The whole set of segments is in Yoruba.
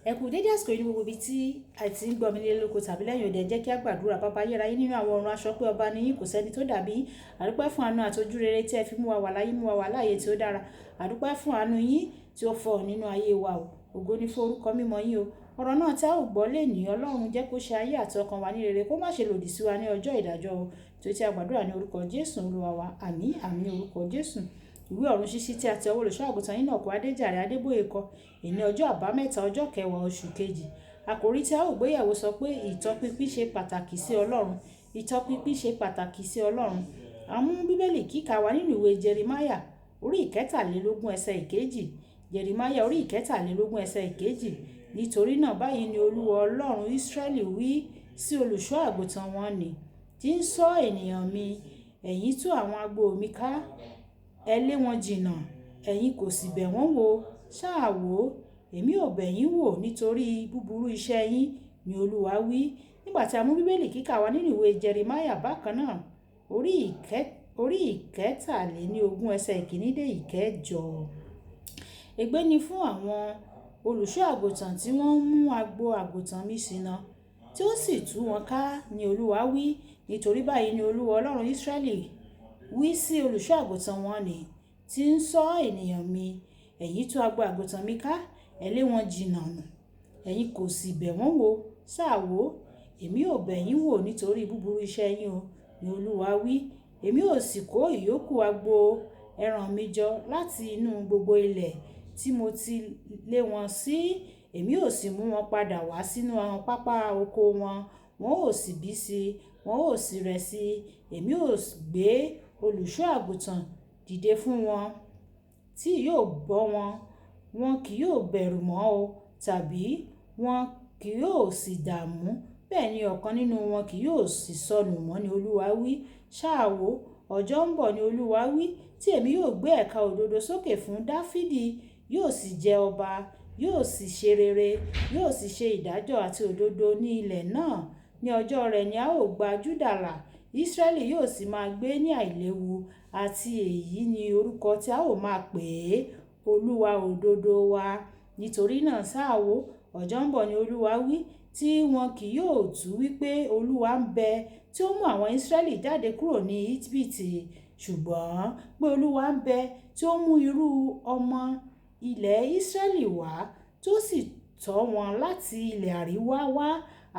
Ẹ kú dédé àsìkò yìí ní gbogbo ibi tí a ti ń gbọ́ mi nílé lóko tàbí lẹ́yìn òde. Jẹ́ kí a gbàdúrà. Bàbá ayérayé nínú àwọn ọ̀run, aṣọ pé ọba ni yín, kò sẹ́ni tó dàbí yín. Àdúpẹ́ fún àánú àti ojú rere tí ẹ fi mú wa wà láyé, mú wa wà láàyè tí ó dára. Àdúpẹ́ fún àánú yín tí ó fọ̀ nínú ayé wa o. Ògo ni fún orúkọ mímọ́ yín o. Ọ̀rọ̀ náà tí a ó gbọ́ lénìí, Ọlọ́run jẹ́ kó ṣe ayé àti ọkàn wa ní rere, kó má ṣe lòdì sí wa ní ọjọ́ ìdájọ́ o. Tí a gbàdúrà ní orúkọ Jésù Olúwa wa. Àmín, àmín orúkọ Jésù. Ìwé ọ̀run ṣíṣí tí a ti ọwọ́ olùṣọ́ àgùntàn Enoch Adeboye kọ ní ọjọ́ àbámẹ́ta ọjọ́ kẹwàá oṣù kejì. Àkòrí tí a ó gbéyẹ̀wò sọ pé ìtọpinpin ṣe pàtàkì sí Ọlọ́run. Ìtọpinpin ṣe pàtàkì sí Ọlọ́run. A mú bíbélì kíkà wa nínú ìwé Jeremáyà orí ìkẹtàlélógún ẹsẹ̀ ìkejì. Jeremáyà orí ìkẹtàlélógún ẹsẹ̀ ìkejì. Nítorí náà báyìí ni Olúwa Ọlọ́run Ísírẹ́lì wí sí olùṣọ́ àgùntàn wọn nì tí ń ṣọ́ ènìyàn mi. Ẹ̀yin tú àwọn agbo mi ká, ẹ lé wọn jìnnà, ẹ̀yin kò sì bẹ̀ wọ́n wò. Ṣáà wò, èmi ò bẹ̀ yín wò nítorí búburú iṣẹ́ yín, ni Olúwa wí. Nígbà tí a mú bíbélì kíkà wa nínú ìwé Jeremáyà bákan náà orí ìkẹtàléníogún ẹsẹ̀ ìkíní dé ìkẹjọ. Ègbé ni fún àwọn olùṣọ́ àgùntàn tí wọ́n mú agbo àgùntàn mi ṣìnà, tí ó sì tú wọn ká, ni Olúwa wí. Nítorí báyìí ni Olúwa Ọlọ́run Ísírẹ́lì wí sí olùṣọ́ àgùntàn wọn nì tí ń ṣọ́ ènìyàn mi. Ẹ̀yin tú agbo àgùntàn mi ká, ẹ lé wọn jìnnà nù, ẹ̀yin kò sì bẹ̀ wọ́n wò. Ṣáà wò, èmi ò bẹ̀ yín wò nítorí búburú iṣẹ́ yín o, ni Olúwa wí. Èmi ò sì kó ìyókù agbo ẹran mi jọ láti inú gbogbo ilẹ̀ tí mo ti lé wọn sí. Èmi ò sì mú wọn padà wá sínú pápá oko wọn. Wọn ò sì bí sí, wọn ò sì rẹ̀ sí. Èmi ò gbé olùṣọ́ àgùntàn dìde fún wọn tí yóò bọ́ wọn. Wọn kì yóò bẹ̀rù mọ́ o, tàbí wọn kì yóò sì dààmú. Bẹ́ẹ̀ ni ọ̀kan nínú wọn kì yóò sì sọnù mọ́, ni Olúwa wí. Ṣáà wò, ọjọ́ ń bọ̀, ni Olúwa wí, tí èmi yóò gbé ẹ̀ka òdodo sókè fún Dáfídì, yóò sì jẹ ọba, yóò sì ṣe rere, yóò sì ṣe ìdájọ́ àti òdodo ní ilẹ̀ náà. Ní ọjọ́ rẹ̀ ni a ó gba Júdà là, Ísírẹ́lì yóò sì máa gbé ní àìléwu, àti èyí ni orúkọ tí a ó máa pè é, Olúwa òdodo wa. Nítorí náà ṣáà wò, ọjọ́ ń bọ̀, ni Olúwa wí, tí wọn kì yóò tú wípé Olúwa ń bẹ, tí ó mú àwọn Ísírẹ́lì jáde kúrò ní Íjíbítì, ṣùgbọ́n pé Olúwa ń bẹ, tí ó mú irú ọmọ ilẹ̀ Ísírẹ́lì wá, tí ó sì tọ́ wọn láti ilẹ̀ àríwá wá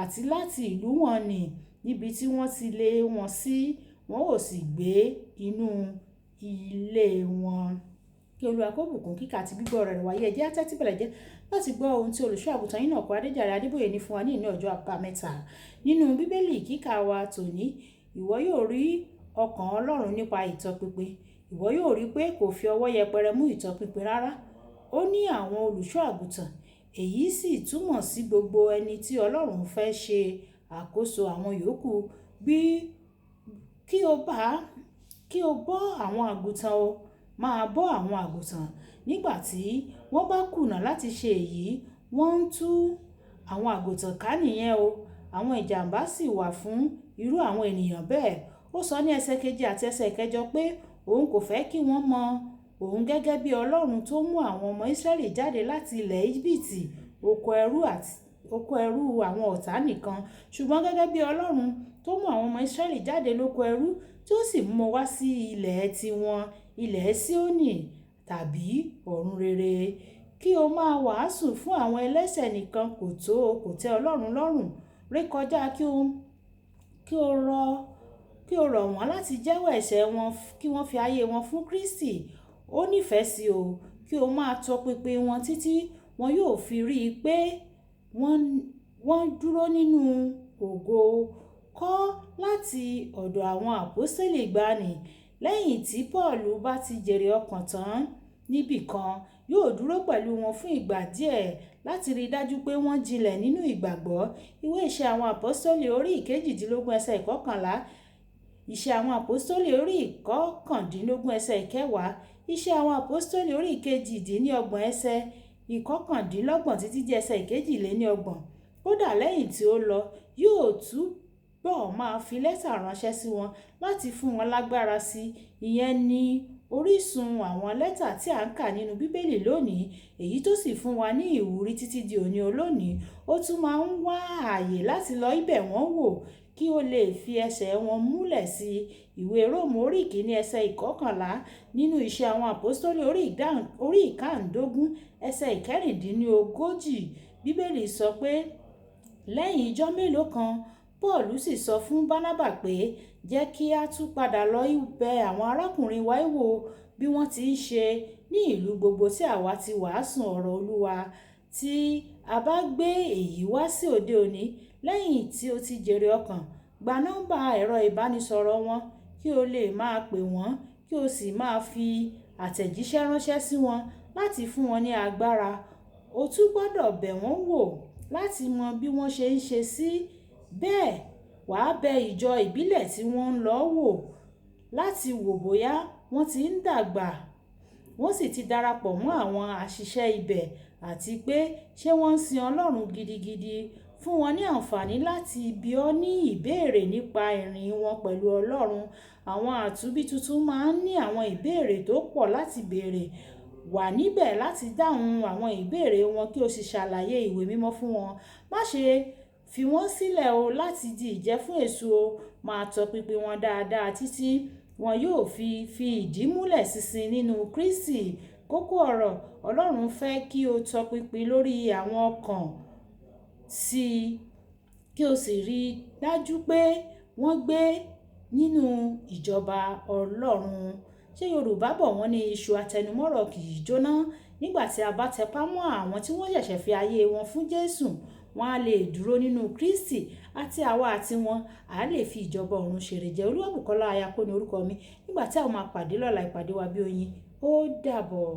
àti láti ìlú wọn nì níbi tí wọ́n ti lé wọn sí. Wọn ò sì gbé inú ilé wọn. Kí Olúwa kó bùkún kíkà àti gbígbọ́ rẹ̀ wáyé. Ẹ jẹ́ á tẹ́tí bẹ̀lẹ̀ jẹ́ láti gbọ́ ohun tí olùṣọ́ àgùntàn Enoch Adeboye ní fún wa ní ọjọ́ àbámẹ́ta. Nínú bíbélì kíkà wa tòní, ìwọ yóò rí ọkàn Ọlọ́run nípa ìtọpinpin. Ìwọ yóò rí pé kò fi ọwọ́ yẹpẹrẹ mú ìtọpinpin rárá. Ó ní àwọn olùṣọ́ àgùntàn. Èyí sì túmọ̀ sí gbogbo ẹni tí Ọlọ́run fẹ́ ṣe àkóso àwọn yòókù. Bí kí o bọ́ àwọn àgùntàn o, máa bọ́ àwọn àgùntàn. Nígbà tí wọ́n bá kùnà láti ṣe èyí, wọ́n ń tú àwọn àgùntàn ká nìyẹn o. Àwọn ìjàmbá sì wà fún irú àwọn ènìyàn bẹ́ẹ̀. Ó sọ ní ẹsẹ̀ keje àti ẹsẹ̀ kẹjọ pé òun kò fẹ́ kí wọ́n mọ òun gẹ́gẹ́ bí Ọlọ́run tó mú àwọn ọmọ Ísírẹ́lì jáde láti ilẹ̀ Íjíbítì, oko ẹrú àwọn ọ̀tá nìkan, ṣùgbọ́n gẹ́gẹ́ bí Ọlọ́run tó mú àwọn ọmọ Ísírẹ́lì jáde lóko ẹrú, tí ó sì mú wọn wá sí ilẹ̀ tiwọn, ilẹ̀ Síónì tàbí ọ̀run rere. Kí o máa wàásù fún àwọn ẹlẹ́ṣẹ̀ nìkan kò tẹ́ Ọlọ́run lọ́rùn. Rékọjá kí o rọ̀ wọ́n láti jẹ́wọ́ ẹ̀ṣẹ̀ wọn, kí wọ́n fi ayé wọn fún Kristi. Ó nífẹ̀ẹ́ sí o. Kí o máa tọpinpin wọn títí wọn yóò fi rí i pé wọ́n dúró nínú ògo. Kọ́ láti ọ̀dọ̀ àwọn àpọ́stélì ìgbàanì. Lẹ́yìn tí Pọ́ọ̀lù bá ti jèrè ọkàn tán níbì kan, yóò dúró pẹ̀lú wọn fún ìgbà díẹ̀ láti rí i dájú pé wọ́n jinlẹ̀ nínú ìgbàgbọ́. Ìwé Ìṣe àwọn Àpọ́stélì orí ìkejìdínlógún ẹsẹ̀ ìkọkànlá, Ìṣe àwọn Àpọ́stélì orí ìkọkàndínlógún ẹsẹ̀ ìkẹwàá, Ìṣe àwọn Àpọ́stélì orí ìkejìdínlọ́gbọ̀n ẹsẹ̀ ìkọkàndínlọ́gbọ̀n títí di ẹsẹ̀ ìkejìléníọgbọ̀n. Kódà lẹ́yìn tí ó lọ, yóò túbọ̀ máa fi lẹ́tà ránṣẹ́ sí wọn láti fún wọn lágbára sí. Ìyẹn ni orísun àwọn lẹ́tà tí à ń kà nínú bíbélì lónìí, èyí tó sì fún wa ní ìwúrí títí di òní olónìí. Ó tún máa ń wá ààyè láti lọ ibẹ̀ wọ́n wò kí ó lè fi ẹsẹ̀ wọn múlẹ̀ sí ìwé Róòmù orí ìkíní ẹsẹ̀ ìkọkànlá, nínú Iṣẹ́ àwọn Àpọ́stélì orí ìkáǹdógún ẹsẹ̀ ìkẹrìndínlógójì. Bíbélì sọ pé lẹ́yìn ijọ́ mélòó kan, Pọ́ọ̀lù sì sọ fún Bánábà pé jẹ́ kí a tún padà lọ bẹ̀ àwọn arákùnrin wa wò bí wọ́n ti ń ṣe ní ìlú gbogbo tí àwa ti wàásù ọ̀rọ̀ Olúwa. Tí a bá gbé èyí wá sí òde òní, lẹ́yìn tí o ti jèrè ọkàn, gba nọ́mbà ẹ̀rọ ìbánisọ̀rọ̀ wọn kí o lè máa pè wọ́n, kí o sì máa fi àtẹ̀jíṣẹ́ ránṣẹ́ sí wọn láti fún wọn ní agbára. O tún gbọ́dọ̀ bẹ̀ wọ́n wò láti mọ bí wọ́n ṣe ń ṣe sí. Bẹ́ẹ̀ wàá bẹ̀ ìjọ ìbílẹ̀ tí wọ́n ń lọ wò láti wò bóyá wọ́n ti ń dàgbà, wọ́n sì ti darapọ̀ mọ́ àwọn àṣìṣe ibẹ̀, àti pé ṣé wọ́n ń sin Ọlọ́run gidigidi. Fún wọn ní àǹfààní láti bi ọ́ ní ìbéèrè nípa ìrìn wọn pẹ̀lú Ọlọ́run. Àwọn àtúnbí tuntun máa ń ní àwọn ìbéèrè tó pọ̀ láti béèrè. Wà níbẹ̀ láti dáhùn àwọn ìbéèrè wọn kí o sì ṣàlàyé ìwé mímọ́ fún wọn. Má ṣe fi wọ́n sílẹ̀ o láti di ìjẹ fún èṣù o. Máa tọpinpin wọn dáadáa títí wọn yóò fi ìdí múlẹ̀ ṣinṣin nínú Kristi. Kókó ọ̀rọ̀: Ọlọ́run fẹ́ kí o tọpinpin lórí àwọn ọkàn sí i kí o sì rí i dájú pé wọ́n gbé nínú ìjọba Ọlọ́run. Ṣé Yorùbá bọ̀ wọ́n ní iṣu atẹnumọ́rọ̀ kì í jóná? Nígbà tí a bá tẹpá mọ́ àwọn tí wọ́n ṣẹ̀ṣẹ̀ fi ayé wọn fún Jésù, wọ́n á lè dúró nínú Kristi, àti àwa àti wọn á lè fi ìjọba ọ̀run ṣèrè jẹ. Olúwabùkọ́lá Ayápọ̀ ní orúkọ mi. Nígbà tí a máa pàdé lọ́la, ìpàdé wa bí oyin. Ó dàbọ̀.